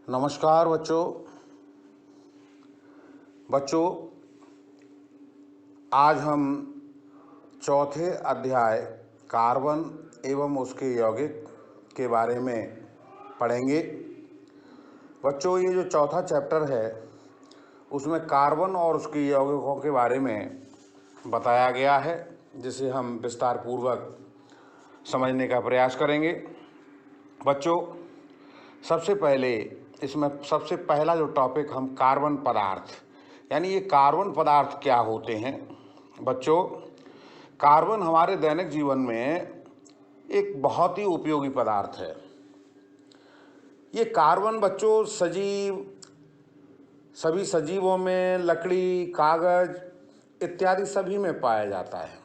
नमस्कार बच्चों, आज हम चौथे अध्याय कार्बन एवं उसके यौगिक के बारे में पढ़ेंगे। बच्चों, ये जो चौथा चैप्टर है उसमें कार्बन और उसके यौगिकों के बारे में बताया गया है, जिसे हम विस्तार पूर्वक समझने का प्रयास करेंगे। बच्चों, सबसे पहले इसमें सबसे पहला जो टॉपिक हम कार्बन पदार्थ, यानी ये कार्बन पदार्थ क्या होते हैं। बच्चों, कार्बन हमारे दैनिक जीवन में एक बहुत ही उपयोगी पदार्थ है। ये कार्बन बच्चों सभी सजीवों में, लकड़ी, कागज इत्यादि सभी में पाया जाता है।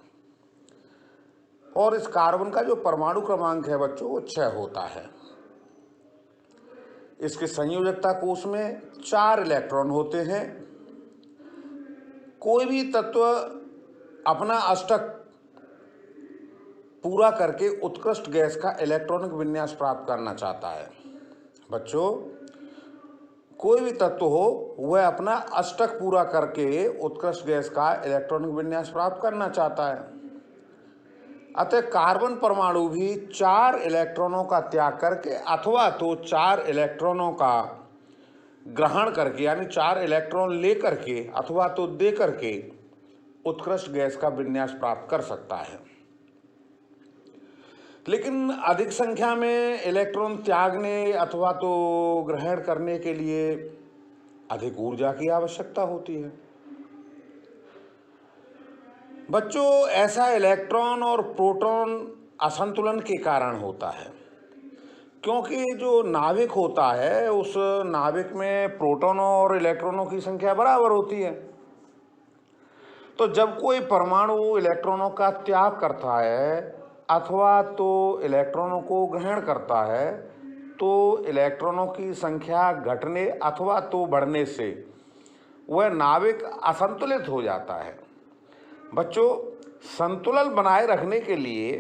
और इस कार्बन का जो परमाणु क्रमांक है बच्चों, वो 6 होता है। इसके संयोजकता कोष में 4 इलेक्ट्रॉन होते हैं। कोई भी तत्व अपना अष्टक पूरा करके उत्कृष्ट गैस का इलेक्ट्रॉनिक विन्यास प्राप्त करना चाहता है। बच्चों, कोई भी तत्व हो वह अपना अष्टक पूरा करके उत्कृष्ट गैस का इलेक्ट्रॉनिक विन्यास प्राप्त करना चाहता है। अतः कार्बन परमाणु भी 4 इलेक्ट्रॉनों का त्याग करके अथवा तो 4 इलेक्ट्रॉनों का ग्रहण करके, यानी 4 इलेक्ट्रॉन लेकर के अथवा तो दे करके उत्कृष्ट गैस का विन्यास प्राप्त कर सकता है। लेकिन अधिक संख्या में इलेक्ट्रॉन त्यागने अथवा तो ग्रहण करने के लिए अधिक ऊर्जा की आवश्यकता होती है। बच्चों, ऐसा इलेक्ट्रॉन और प्रोटॉन असंतुलन के कारण होता है, क्योंकि जो नाभिक होता है उस नाभिक में प्रोटॉनों और इलेक्ट्रॉनों की संख्या बराबर होती है। तो जब कोई परमाणु इलेक्ट्रॉनों का त्याग करता है अथवा तो इलेक्ट्रॉनों को ग्रहण करता है, तो इलेक्ट्रॉनों की संख्या घटने अथवा तो बढ़ने से वह नाभिक असंतुलित हो जाता है। बच्चों, संतुलन बनाए रखने के लिए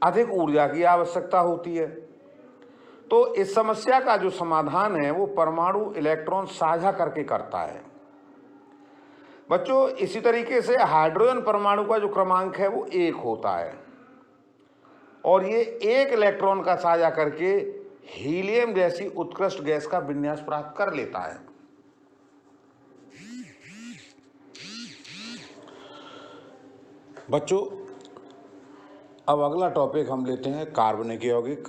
अधिक ऊर्जा की आवश्यकता होती है। तो इस समस्या का जो समाधान है वो परमाणु इलेक्ट्रॉन साझा करके करता है। बच्चों, इसी तरीके से हाइड्रोजन परमाणु का जो क्रमांक है वो 1 होता है और ये 1 इलेक्ट्रॉन का साझा करके हीलियम जैसी उत्कृष्ट गैस का विन्यास प्राप्त कर लेता है। बच्चों, अब अगला टॉपिक हम लेते हैं कार्बनिक यौगिक।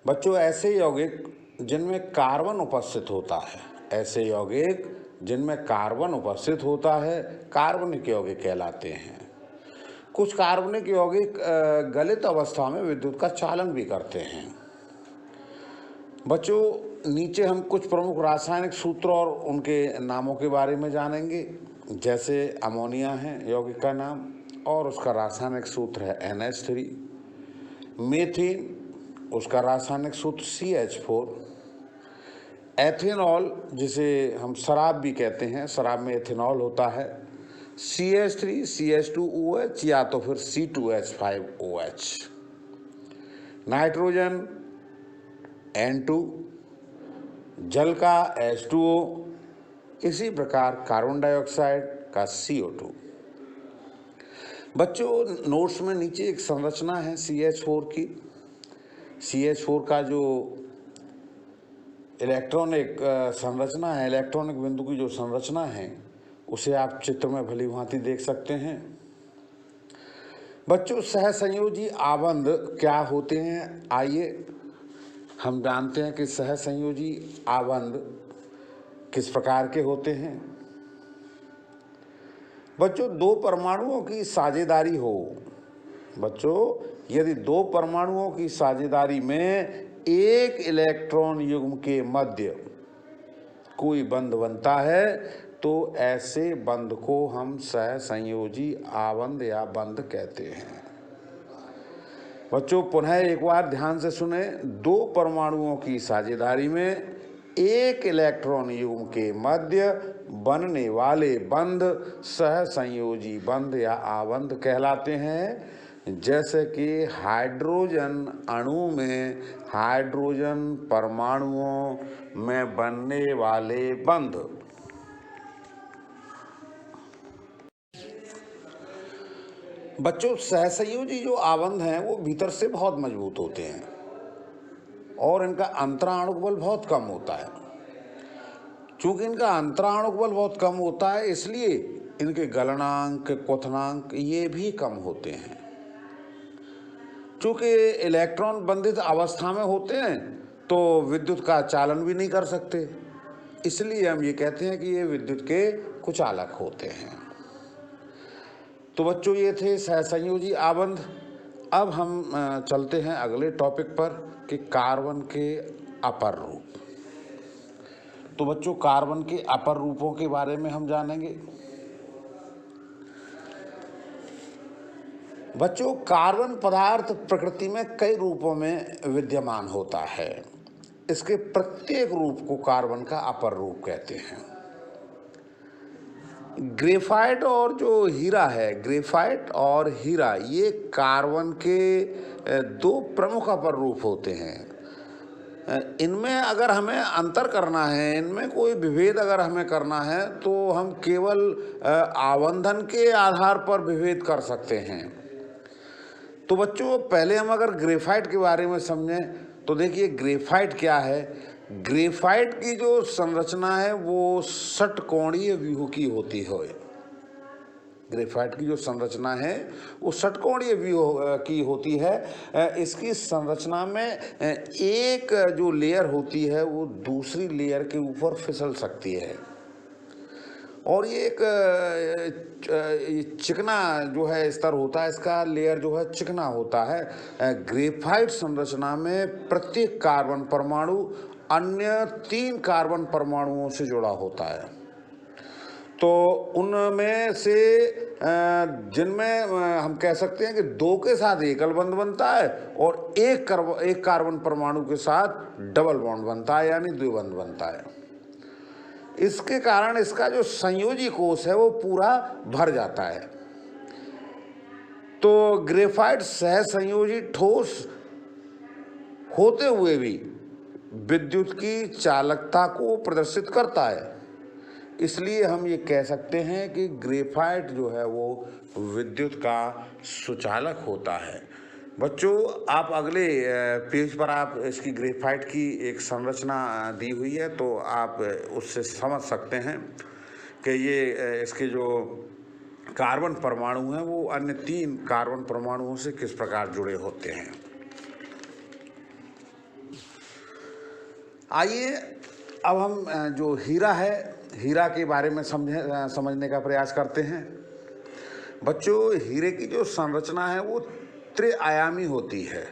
बच्चों, ऐसे यौगिक जिनमें कार्बन उपस्थित होता है, ऐसे यौगिक जिनमें कार्बन उपस्थित होता है कार्बनिक यौगिक कहलाते हैं। कुछ कार्बनिक यौगिक गलित अवस्था में विद्युत का चालन भी करते हैं। बच्चों, नीचे हम कुछ प्रमुख रासायनिक सूत्र और उनके नामों के बारे में जानेंगे। जैसे अमोनिया है यौगिक का नाम और उसका रासायनिक सूत्र है NH3। मीथेन, उसका रासायनिक सूत्र CH4। एथेनॉल, जिसे हम शराब भी कहते हैं, शराब में एथेनॉल होता है, CH3 CH2OH या तो फिर C2H5OH। नाइट्रोजन N2, जल का H2O, इसी प्रकार कार्बन डाइऑक्साइड का CO2। बच्चों, नोट्स में नीचे एक संरचना है CH4 की। CH4 का जो इलेक्ट्रॉनिक संरचना है, इलेक्ट्रॉनिक बिंदु की जो संरचना है, उसे आप चित्र में भली भांति देख सकते हैं। बच्चों, सहसंयोजी आबंध क्या होते हैं, आइए हम जानते हैं कि सहसंयोजी आबंध किस प्रकार के होते हैं। बच्चों, 2 परमाणुओं की साझेदारी हो। बच्चों, यदि 2 परमाणुओं की साझेदारी में 1 इलेक्ट्रॉन युग्म के मध्य कोई बंध बनता है तो ऐसे बंध को हम सहसंयोजी आबंध या बंध कहते हैं। बच्चों, पुनः एक बार ध्यान से सुने। 2 परमाणुओं की साझेदारी में 1 इलेक्ट्रॉन युग्म के मध्य बनने वाले बंध सहसंयोजी बंध या आबंध कहलाते हैं। जैसे कि हाइड्रोजन अणु में हाइड्रोजन परमाणुओं में बनने वाले बंध। बच्चों, सहसंयोजी जो आबंध हैं वो भीतर से बहुत मजबूत होते हैं और इनका अंतराणुक बल बहुत कम होता है। चूंकि इनका अंतराणुक बल बहुत कम होता है, इसलिए इनके गलनांक, क्वथनांक ये भी कम होते हैं। चूंकि इलेक्ट्रॉन बंधित अवस्था में होते हैं तो विद्युत का चालन भी नहीं कर सकते, इसलिए हम ये कहते हैं कि ये विद्युत के कुचालक होते हैं। तो बच्चों, ये थे सहसंयोजी आबंध। अब हम चलते हैं अगले टॉपिक पर कि कार्बन के अपर रूप। तो बच्चों, कार्बन के अपर रूपों के बारे में हम जानेंगे। बच्चों, कार्बन पदार्थ प्रकृति में कई रूपों में विद्यमान होता है। इसके प्रत्येक रूप को कार्बन का अपर रूप कहते हैं। ग्रेफाइट और जो हीरा है, ग्रेफाइट और हीरा, ये कार्बन के दो प्रमुख अपर रूप होते हैं। इनमें अगर हमें अंतर करना है, इनमें कोई विभेद अगर हमें करना है, तो हम केवल आबंधन के आधार पर विभेद कर सकते हैं। तो बच्चों, पहले हम अगर ग्रेफाइट के बारे में समझें तो देखिए ग्रेफाइट क्या है। ग्रेफाइट की जो संरचना है वो षटकोणीय व्यूह की होती है। ग्रेफाइट की जो संरचना है वो षटकोणीय व्यूह की होती है। इसकी संरचना में एक जो लेयर होती है वो दूसरी लेयर के ऊपर फिसल सकती है और ये एक चिकना जो है स्तर होता है, इसका लेयर जो है चिकना होता है। ग्रेफाइट संरचना में प्रत्येक कार्बन परमाणु अन्य 3 कार्बन परमाणुओं से जुड़ा होता है। तो उनमें से जिनमें हम कह सकते हैं कि 2 के साथ एकल बंध बनता है और एक कार्बन परमाणु के साथ डबल बॉन्ड बनता है, यानी द्विबंध बनता है। इसके कारण इसका जो संयोजी कोश है वो पूरा भर जाता है। तो ग्रेफाइट सहसंयोजी ठोस होते हुए भी विद्युत की चालकता को प्रदर्शित करता है, इसलिए हम ये कह सकते हैं कि ग्रेफाइट जो है वो विद्युत का सुचालक होता है। बच्चों, आप अगले पेज पर आप इसकी ग्रेफाइट की एक संरचना दी हुई है, तो आप उससे समझ सकते हैं कि ये इसके जो कार्बन परमाणु हैं वो अन्य 3 कार्बन परमाणुओं से किस प्रकार जुड़े होते हैं। आइए अब हम जो हीरा है, हीरा के बारे में समझने का प्रयास करते हैं। बच्चों, हीरे की जो संरचना है वो त्रिआयामी होती है।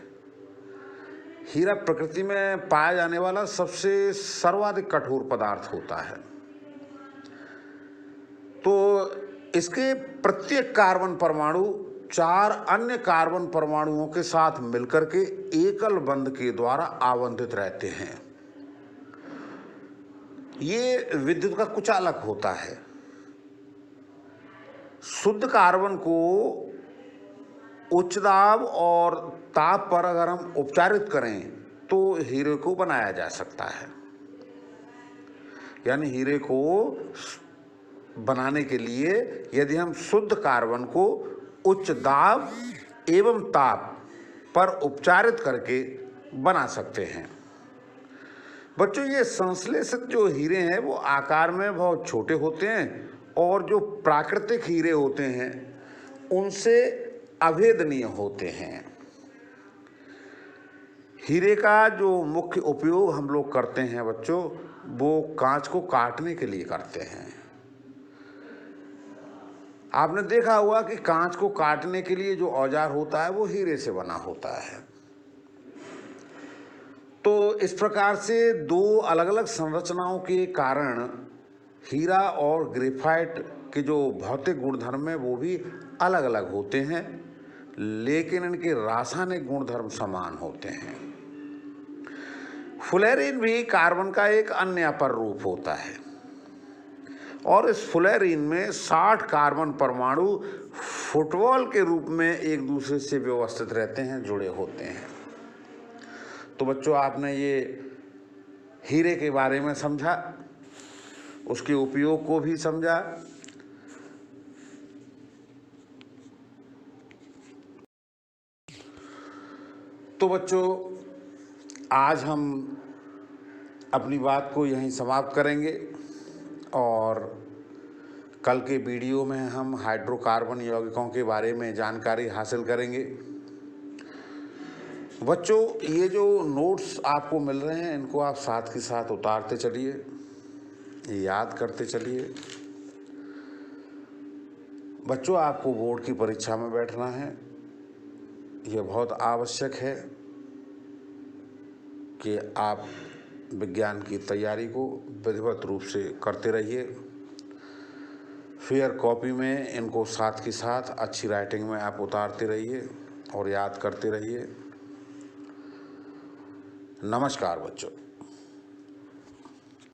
हीरा प्रकृति में पाया जाने वाला सबसे सर्वाधिक कठोर पदार्थ होता है। तो इसके प्रत्येक कार्बन परमाणु 4 अन्य कार्बन परमाणुओं के साथ मिलकर के एकल बंध के द्वारा आबंधित रहते हैं। ये विद्युत का कुचालक होता है। शुद्ध कार्बन को उच्च दाब और ताप पर अगर हम उपचारित करें तो हीरे को बनाया जा सकता है। यानी हीरे को बनाने के लिए यदि हम शुद्ध कार्बन को उच्च दाब एवं ताप पर उपचारित करके बना सकते हैं। बच्चों, ये संश्लेषित जो हीरे हैं वो आकार में बहुत छोटे होते हैं और जो प्राकृतिक हीरे होते हैं उनसे अभेदनीय होते हैं। हीरे का जो मुख्य उपयोग हम लोग करते हैं बच्चों, वो कांच को काटने के लिए करते हैं। आपने देखा होगा कि कांच को काटने के लिए जो औजार होता है वो हीरे से बना होता है। तो इस प्रकार से 2 अलग अलग संरचनाओं के कारण हीरा और ग्रेफाइट के जो भौतिक गुणधर्म है वो भी अलग अलग होते हैं, लेकिन इनके रासायनिक गुणधर्म समान होते हैं। फुलेरीन भी कार्बन का एक अन्य अपर रूप होता है और इस फुलेरीन में 60 कार्बन परमाणु फुटबॉल के रूप में एक दूसरे से व्यवस्थित रहते हैं, जुड़े होते हैं। तो बच्चों, आपने ये हीरे के बारे में समझा, उसके उपयोग को भी समझा। तो बच्चों, आज हम अपनी बात को यहीं समाप्त करेंगे और कल के वीडियो में हम हाइड्रोकार्बन यौगिकों के बारे में जानकारी हासिल करेंगे। बच्चों, ये जो नोट्स आपको मिल रहे हैं, इनको आप साथ के साथ उतारते चलिए, याद करते चलिए। बच्चों, आपको बोर्ड की परीक्षा में बैठना है। यह बहुत आवश्यक है कि आप विज्ञान की तैयारी को विधिवत रूप से करते रहिए। फेयर कॉपी में इनको साथ के साथ अच्छी राइटिंग में आप उतारते रहिए और याद करते रहिए। नमस्कार बच्चों।